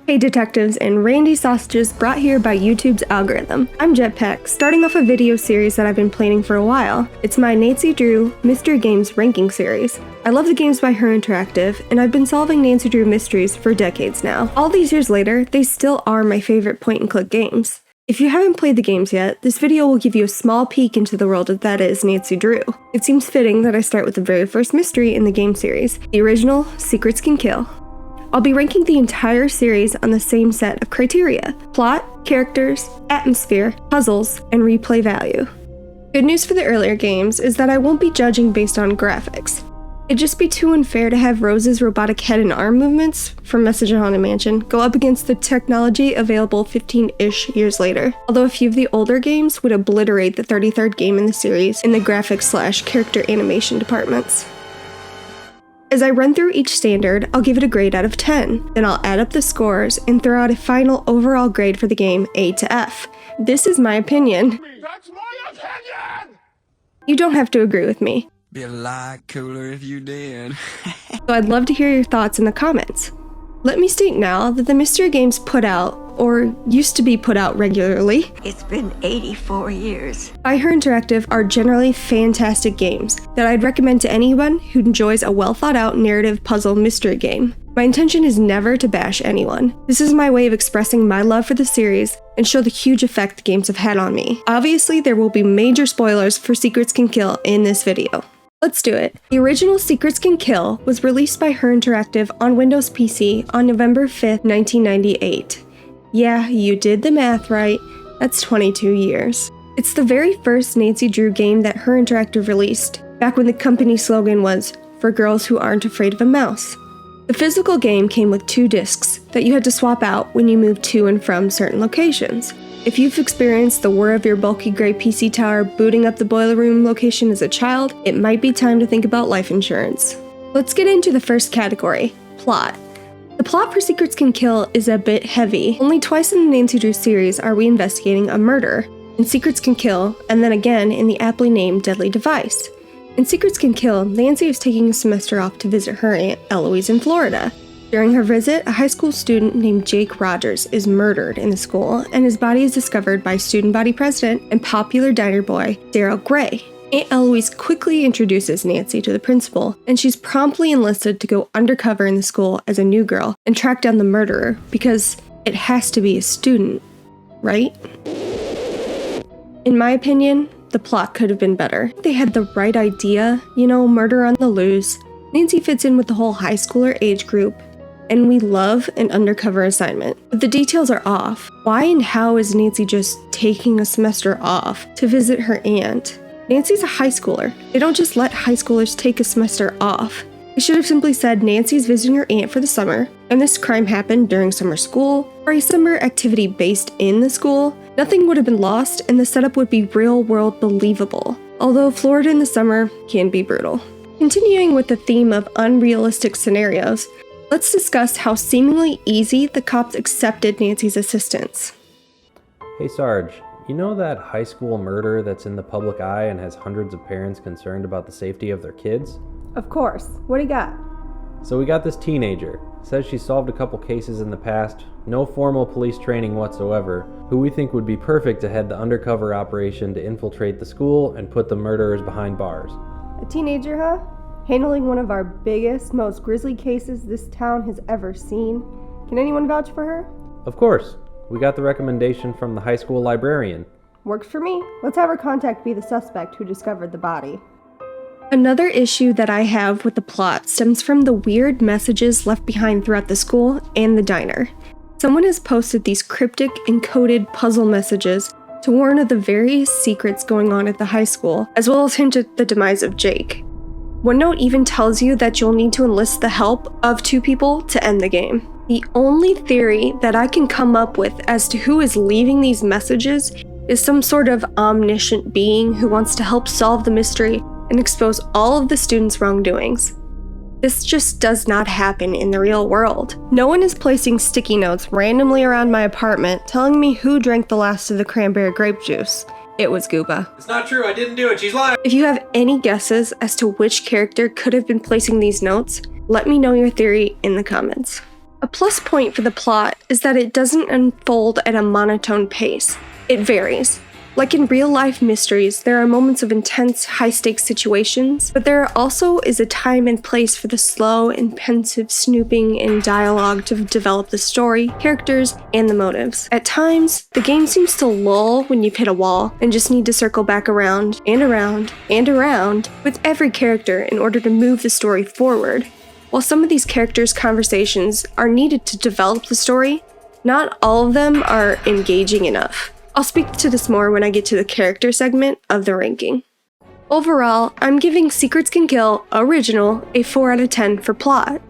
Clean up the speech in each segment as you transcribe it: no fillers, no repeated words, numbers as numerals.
Hey detectives and Randy sausages brought here by YouTube's algorithm. I'm Jetpack, starting off a video series that I've been planning for a while. It's my Nancy Drew Mystery Games ranking series. I love the games by Her Interactive, and I've been solving Nancy Drew mysteries for decades now. All these years later, they still are my favorite point-and-click games. If you haven't played the games yet, this video will give you a small peek into the world that is Nancy Drew. It seems fitting that I start with the very first mystery in the game series, the original Secrets Can Kill. I'll be ranking the entire series on the same set of criteria: plot, characters, atmosphere, puzzles, and replay value. Good news for the earlier games is that I won't be judging based on graphics. It'd just be too unfair to have Rose's robotic head and arm movements from Message in Haunted Mansion go up against the technology available 15-ish years later, although a few of the older games would obliterate the 33rd game in the series in the graphics/character animation departments. As I run through each standard, I'll give it a grade out of 10, then I'll add up the scores and throw out a final overall grade for the game, A to F. This is my opinion. That's my opinion! You don't have to agree with me. Be a lot cooler if you did. So I'd love to hear your thoughts in the comments. Let me state now that the mystery games put out, or used to be put out regularly, It's been 84 years. by Her Interactive are generally fantastic games that I'd recommend to anyone who enjoys a well-thought-out narrative puzzle mystery game. My intention is never to bash anyone. This is my way of expressing my love for the series and show the huge effect the games have had on me. Obviously, there will be major spoilers for Secrets Can Kill in this video. Let's do it. The original Secrets Can Kill was released by Her Interactive on Windows PC on November 5th, 1998. Yeah, you did the math right. That's 22 years. It's the very first Nancy Drew game that Her Interactive released, back when the company slogan was, "For girls who aren't afraid of a mouse." The physical game came with 2 discs that you had to swap out when you moved to and from certain locations. If you've experienced the whir of your bulky gray PC tower booting up the boiler room location as a child, it might be time to think about life insurance. Let's get into the first category, plot. The plot for Secrets Can Kill is a bit heavy. Only twice in the Nancy Drew series are we investigating a murder. In Secrets Can Kill, and then again in the aptly named Deadly Device. In Secrets Can Kill, Nancy is taking a semester off to visit her Aunt Eloise in Florida. During her visit, a high school student named Jake Rogers is murdered in the school, and his body is discovered by student body president and popular diner boy, Daryl Gray. Aunt Eloise quickly introduces Nancy to the principal, and she's promptly enlisted to go undercover in the school as a new girl and track down the murderer, because it has to be a student, right? In my opinion, the plot could have been better. They had the right idea, murder on the loose. Nancy fits in with the whole high schooler age group, and we love an undercover assignment. But the details are off. Why and how is Nancy just taking a semester off to visit her aunt? Nancy's a high schooler. They don't just let high schoolers take a semester off. They should have simply said Nancy's visiting her aunt for the summer, and this crime happened during summer school, or a summer activity based in the school. Nothing would have been lost, and the setup would be real-world believable. Although Florida in the summer can be brutal. Continuing with the theme of unrealistic scenarios, let's discuss how seemingly easy the cops accepted Nancy's assistance. Hey Sarge, you know that high school murder that's in the public eye and has hundreds of parents concerned about the safety of their kids? Of course. What do you got? So we got this teenager, says she solved a couple cases in the past, no formal police training whatsoever, who we think would be perfect to head the undercover operation to infiltrate the school and put the murderers behind bars. A teenager, huh? Handling one of our biggest, most grisly cases this town has ever seen. Can anyone vouch for her? Of course. We got the recommendation from the high school librarian. Works for me. Let's have her contact be the suspect who discovered the body. Another issue that I have with the plot stems from the weird messages left behind throughout the school and the diner. Someone has posted these cryptic, encoded puzzle messages to warn of the various secrets going on at the high school, as well as hint at the demise of Jake. One note even tells you that you'll need to enlist the help of 2 people to end the game. The only theory that I can come up with as to who is leaving these messages is some sort of omniscient being who wants to help solve the mystery and expose all of the students' wrongdoings. This just does not happen in the real world. No one is placing sticky notes randomly around my apartment telling me who drank the last of the cranberry grape juice. It was Gooba. It's not true, I didn't do it, she's lying! If you have any guesses as to which character could have been placing these notes, let me know your theory in the comments. A plus point for the plot is that it doesn't unfold at a monotone pace. It varies. Like in real-life mysteries, there are moments of intense, high-stakes situations, but there also is a time and place for the slow and pensive snooping and dialogue to develop the story, characters, and the motives. At times, the game seems to lull when you've hit a wall and just need to circle back around and around and around with every character in order to move the story forward. While some of these characters' conversations are needed to develop the story, not all of them are engaging enough. I'll speak to this more when I get to the character segment of the ranking. Overall, I'm giving Secrets Can Kill Original a 4 out of 10 for plot.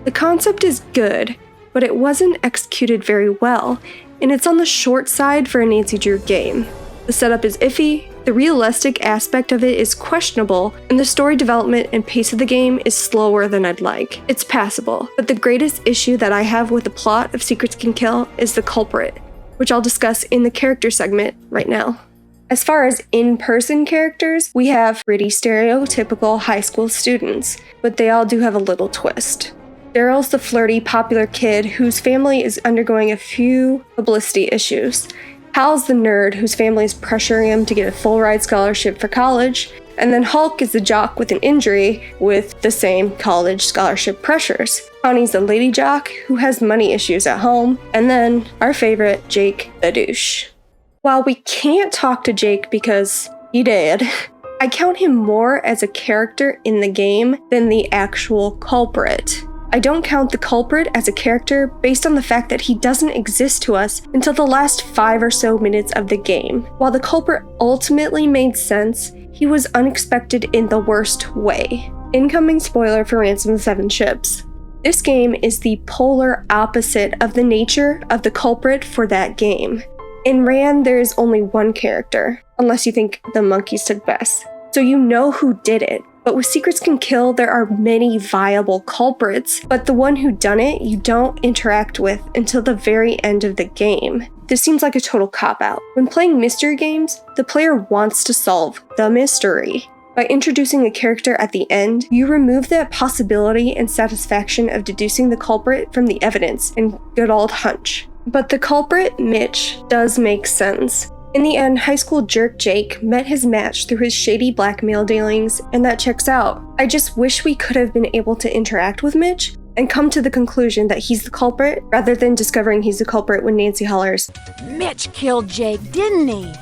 The concept is good, but it wasn't executed very well, and it's on the short side for a Nancy Drew game. The setup is iffy, the realistic aspect of it is questionable, and the story development and pace of the game is slower than I'd like. It's passable, but the greatest issue that I have with the plot of Secrets Can Kill is the culprit, which I'll discuss in the character segment right now. As far as in-person characters, we have pretty stereotypical high school students, but they all do have a little twist. Daryl's the flirty, popular kid whose family is undergoing a few publicity issues. Hal's the nerd whose family is pressuring him to get a full-ride scholarship for college, and then Hulk is the jock with an injury with the same college scholarship pressures. Connie's the lady jock who has money issues at home, and then our favorite, Jake the douche. While we can't talk to Jake because he did, I count him more as a character in the game than the actual culprit. I don't count the culprit as a character based on the fact that he doesn't exist to us until the last 5 or so minutes of the game. While the culprit ultimately made sense, he was unexpected in the worst way. Incoming spoiler for Ransom of the Seven Ships. This game is the polar opposite of the nature of the culprit for that game. In Ran, there is only one character, unless you think the monkeys took Bess. So you know who did it. But with Secrets Can Kill, there are many viable culprits, but the one who done it, you don't interact with until the very end of the game. This seems like a total cop-out. When playing mystery games, the player wants to solve the mystery. By introducing a character at the end, you remove that possibility and satisfaction of deducing the culprit from the evidence and good old hunch. But the culprit, Mitch, does make sense. In the end, high school jerk Jake met his match through his shady blackmail dealings, and that checks out. I just wish we could have been able to interact with Mitch and come to the conclusion that he's the culprit, rather than discovering he's the culprit when Nancy hollers, Mitch killed Jake, didn't he?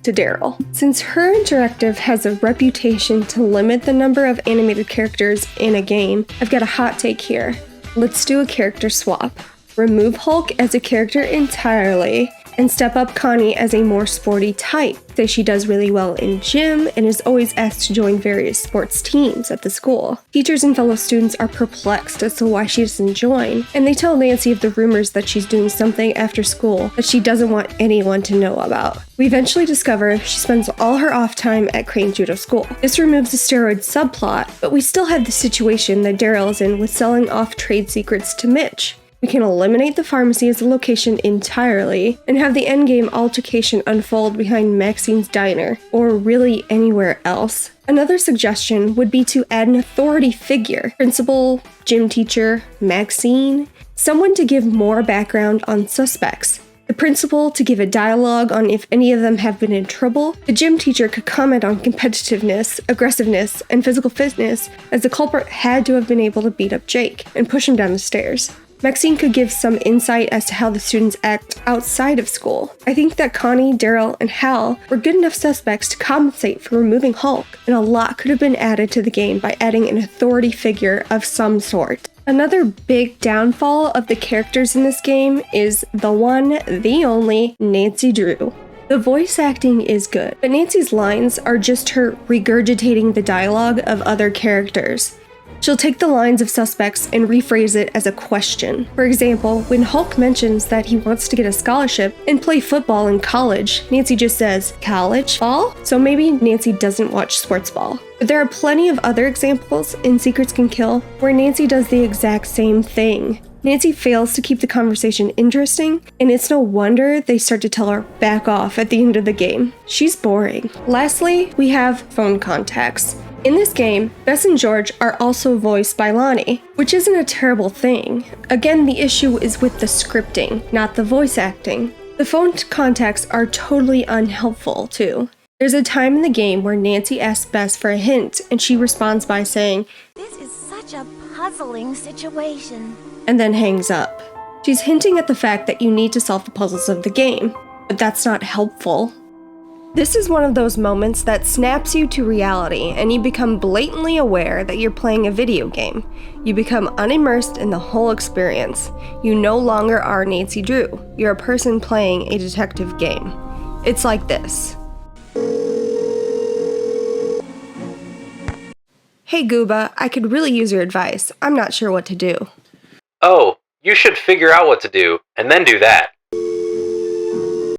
to Daryl. Since Her Interactive has a reputation to limit the number of animated characters in a game, I've got a hot take here. Let's do a character swap. Remove Hulk as a character entirely, and step up Connie as a more sporty type. Say she does really well in gym and is always asked to join various sports teams at the school. Teachers and fellow students are perplexed as to why she doesn't join, and they tell Nancy of the rumors that she's doing something after school that she doesn't want anyone to know about. We eventually discover she spends all her off time at Crane Judo School. This removes the steroid subplot, but we still have the situation that Daryl is in with selling off trade secrets to Mitch. We can eliminate the pharmacy as a location entirely and have the endgame altercation unfold behind Maxine's diner, or really anywhere else. Another suggestion would be to add an authority figure, principal, gym teacher, Maxine, someone to give more background on suspects. The principal to give a dialogue on if any of them have been in trouble. The gym teacher could comment on competitiveness, aggressiveness, and physical fitness, as the culprit had to have been able to beat up Jake and push him down the stairs. Maxine could give some insight as to how the students act outside of school. I think that Connie, Daryl, and Hal were good enough suspects to compensate for removing Hulk, and a lot could have been added to the game by adding an authority figure of some sort. Another big downfall of the characters in this game is the one, the only, Nancy Drew. The voice acting is good, but Nancy's lines are just her regurgitating the dialogue of other characters. She'll take the lines of suspects and rephrase it as a question. For example, when Hulk mentions that he wants to get a scholarship and play football in college, Nancy just says, "College ball?" So maybe Nancy doesn't watch sports ball. But there are plenty of other examples in Secrets Can Kill where Nancy does the exact same thing. Nancy fails to keep the conversation interesting, and it's no wonder they start to tell her back off at the end of the game. She's boring. Lastly, we have phone contacts. In this game, Bess and George are also voiced by Lonnie, which isn't a terrible thing. Again, the issue is with the scripting, not the voice acting. The phone contacts are totally unhelpful, too. There's a time in the game where Nancy asks Bess for a hint, and she responds by saying, This is such a puzzling situation. and then hangs up. She's hinting at the fact that you need to solve the puzzles of the game, but that's not helpful. This is one of those moments that snaps you to reality, and you become blatantly aware that you're playing a video game. You become unimmersed in the whole experience. You no longer are Nancy Drew. You're a person playing a detective game. It's like this. Hey Gooba, I could really use your advice. I'm not sure what to do. Oh, you should figure out what to do, and then do that.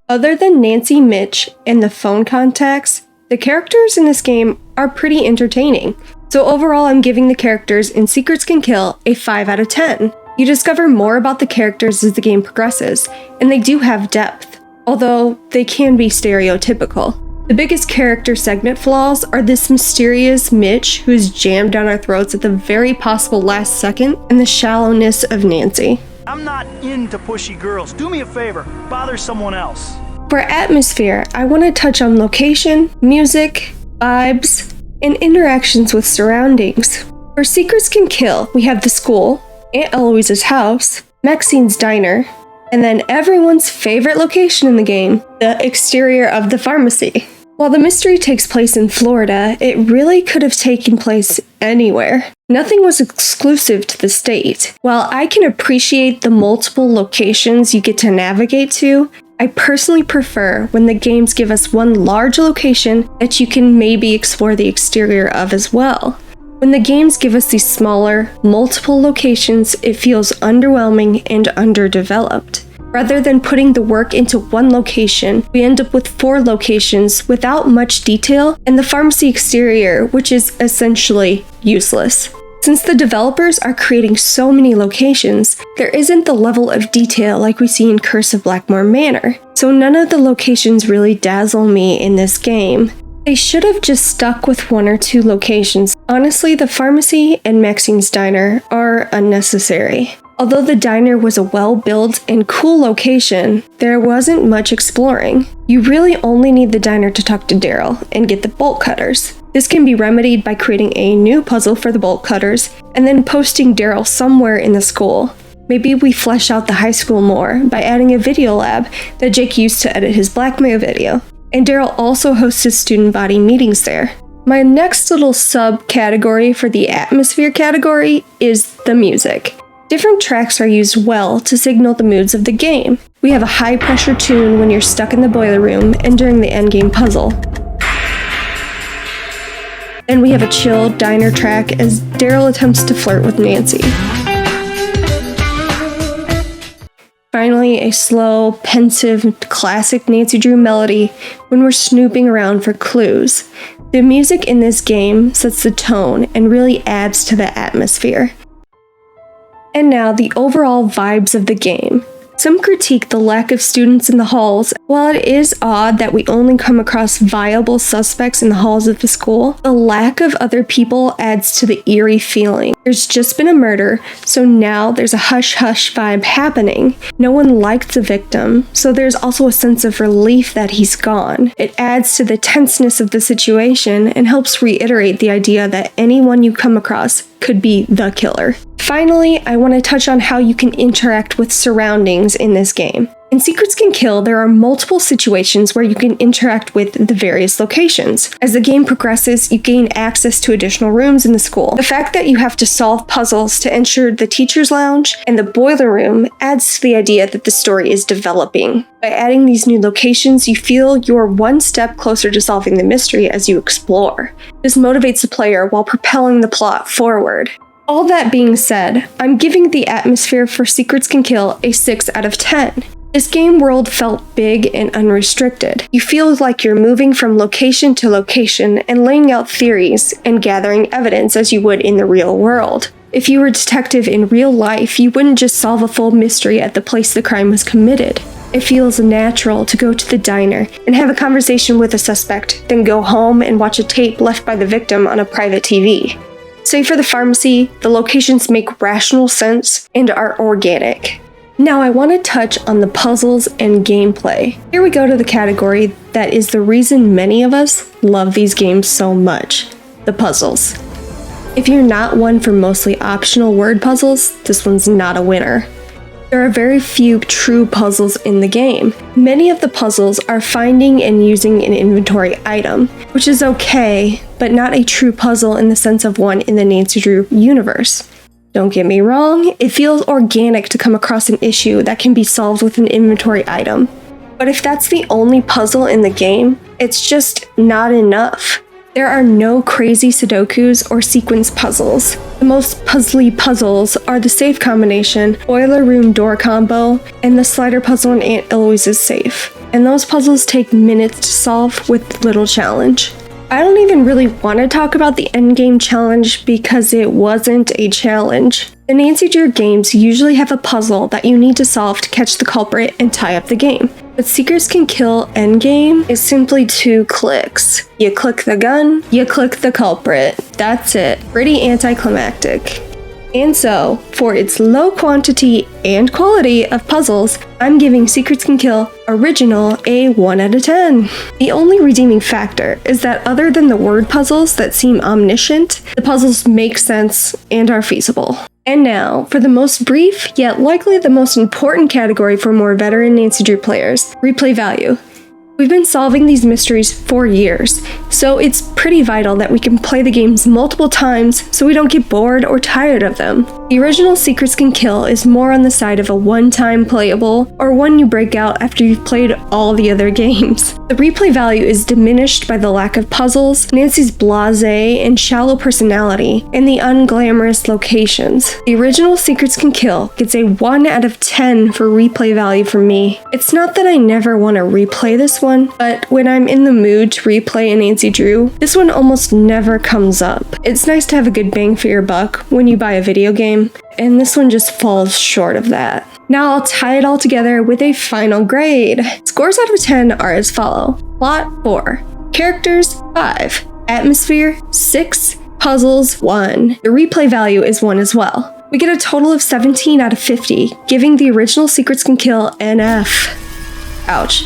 Other than Nancy, Mitch, and the phone contacts, the characters in this game are pretty entertaining. So overall, I'm giving the characters in Secrets Can Kill a 5 out of 10. You discover more about the characters as the game progresses, and they do have depth, although they can be stereotypical. The biggest character segment flaws are this mysterious Mitch who is jammed down our throats at the very possible last second, and the shallowness of Nancy. I'm not into pushy girls. Do me a favor, bother someone else. For atmosphere, I want to touch on location, music, vibes, and interactions with surroundings. For Secrets Can Kill, we have the school, Aunt Eloise's house, Maxine's diner, and then everyone's favorite location in the game, the exterior of the pharmacy. While the mystery takes place in Florida, it really could have taken place anywhere. Nothing was exclusive to the state. While I can appreciate the multiple locations you get to navigate to, I personally prefer when the games give us one large location that you can maybe explore the exterior of as well. When the games give us these smaller, multiple locations, it feels underwhelming and underdeveloped. Rather than putting the work into one location, we end up with 4 locations without much detail and the pharmacy exterior, which is essentially useless. Since the developers are creating so many locations, there isn't the level of detail like we see in Curse of Blackmore Manor, so none of the locations really dazzle me in this game. They should have just stuck with 1 or 2 locations. Honestly, the pharmacy and Maxine's diner are unnecessary. Although the diner was a well-built and cool location, there wasn't much exploring. You really only need the diner to talk to Daryl and get the bolt cutters. This can be remedied by creating a new puzzle for the bolt cutters and then posting Daryl somewhere in the school. Maybe we flesh out the high school more by adding a video lab that Jake used to edit his blackmail video. And Daryl also hosts his student body meetings there. My next little subcategory for the atmosphere category is the music. Different tracks are used well to signal the moods of the game. We have a high-pressure tune when you're stuck in the boiler room and during the endgame puzzle. Then we have a chill diner track as Daryl attempts to flirt with Nancy. Finally, a slow, pensive, classic Nancy Drew melody when we're snooping around for clues. The music in this game sets the tone and really adds to the atmosphere. And now, the overall vibes of the game. Some critique the lack of students in the halls. While it is odd that we only come across viable suspects in the halls of the school, the lack of other people adds to the eerie feeling. There's just been a murder, so now there's a hush-hush vibe happening. No one liked the victim, so there's also a sense of relief that he's gone. It adds to the tenseness of the situation and helps reiterate the idea that anyone you come across could be the killer. Finally, I want to touch on how you can interact with surroundings in this game. In Secrets Can Kill, there are multiple situations where you can interact with the various locations. As the game progresses, you gain access to additional rooms in the school. The fact that you have to solve puzzles to ensure the teacher's lounge and the boiler room adds to the idea that the story is developing. By adding these new locations, you feel you're one step closer to solving the mystery as you explore. This motivates the player while propelling the plot forward. All that being said, I'm giving the atmosphere for Secrets Can Kill a 6 out of 10. This game world felt big and unrestricted. You feel like you're moving from location to location and laying out theories and gathering evidence as you would in the real world. If you were a detective in real life, you wouldn't just solve a full mystery at the place the crime was committed. It feels natural to go to the diner and have a conversation with a suspect, then go home and watch a tape left by the victim on a private TV. Save for the pharmacy, the locations make rational sense and are organic. Now I want to touch on the puzzles and gameplay. Here we go to the category that is the reason many of us love these games so much: the puzzles. If you're not one for mostly optional word puzzles, this one's not a winner. There are very few true puzzles in the game. Many of the puzzles are finding and using an inventory item, which is okay, but not a true puzzle in the sense of one in the Nancy Drew universe. Don't get me wrong, it feels organic to come across an issue that can be solved with an inventory item. But if that's the only puzzle in the game, it's just not enough. There are no crazy Sudokus or sequence puzzles. The most puzzly puzzles are the safe combination, boiler room door combo, and the slider puzzle in Aunt Eloise's safe. And those puzzles take minutes to solve with little challenge. I don't even really want to talk about the endgame challenge because it wasn't a challenge. The Nancy Drew games usually have a puzzle that you need to solve to catch the culprit and tie up the game. But Secrets Can Kill endgame is simply 2 clicks. You click the gun, you click the culprit. That's it. Pretty anticlimactic. And so, for its low quantity and quality of puzzles, I'm giving Secrets Can Kill Original a 1 out of 10. The only redeeming factor is that other than the word puzzles that seem omniscient, the puzzles make sense and are feasible. And now, for the most brief, yet likely the most important category for more veteran Nancy Drew players, replay value. We've been solving these mysteries for years, so it's pretty vital that we can play the games multiple times so we don't get bored or tired of them. The original Secrets Can Kill is more on the side of a one-time playable, or one you break out after you've played all the other games. The replay value is diminished by the lack of puzzles, Nancy's blasé and shallow personality, and the unglamorous locations. The original Secrets Can Kill gets a 1 out of 10 for replay value from me. It's not that I never want to replay this one, but when I'm in the mood to replay a Nancy Drew, this one almost never comes up. It's nice to have a good bang for your buck when you buy a video game, and this one just falls short of that. Now I'll tie it all together with a final grade. Scores out of 10 are as follow. Plot 4, characters 5, atmosphere 6, puzzles 1. The replay value is 1 as well. We get a total of 17 out of 50, giving the original Secrets Can Kill an F. Ouch.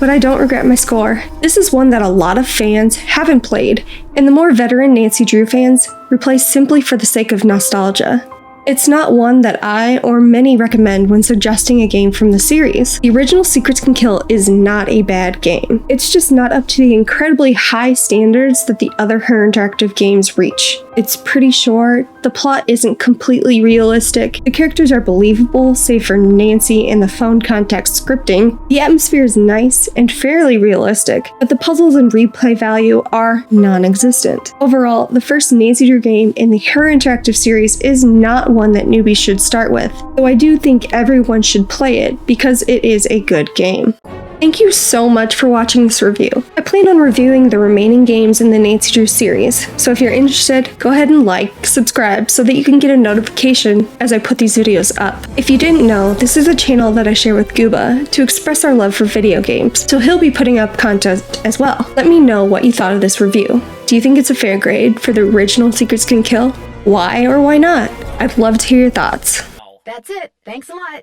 But I don't regret my score. This is one that a lot of fans haven't played, and the more veteran Nancy Drew fans replay simply for the sake of nostalgia. It's not one that I or many recommend when suggesting a game from the series. The original Secrets Can Kill is not a bad game. It's just not up to the incredibly high standards that the other Her Interactive games reach. It's pretty short, the plot isn't completely realistic, the characters are believable save for Nancy and the phone context scripting, the atmosphere is nice and fairly realistic, but the puzzles and replay value are non-existent. Overall, the first Nancy Drew game in the Her Interactive series is not one that newbies should start with, though I do think everyone should play it because it is a good game. Thank you so much for watching this review. I plan on reviewing the remaining games in the Nancy Drew series, so if you're interested, go ahead and subscribe so that you can get a notification as I put these videos up. If you didn't know, this is a channel that I share with Gooba to express our love for video games, so he'll be putting up content as well. Let me know what you thought of this review. Do you think it's a fair grade for the original Secrets Can Kill? Why or why not? I'd love to hear your thoughts. That's it. Thanks a lot.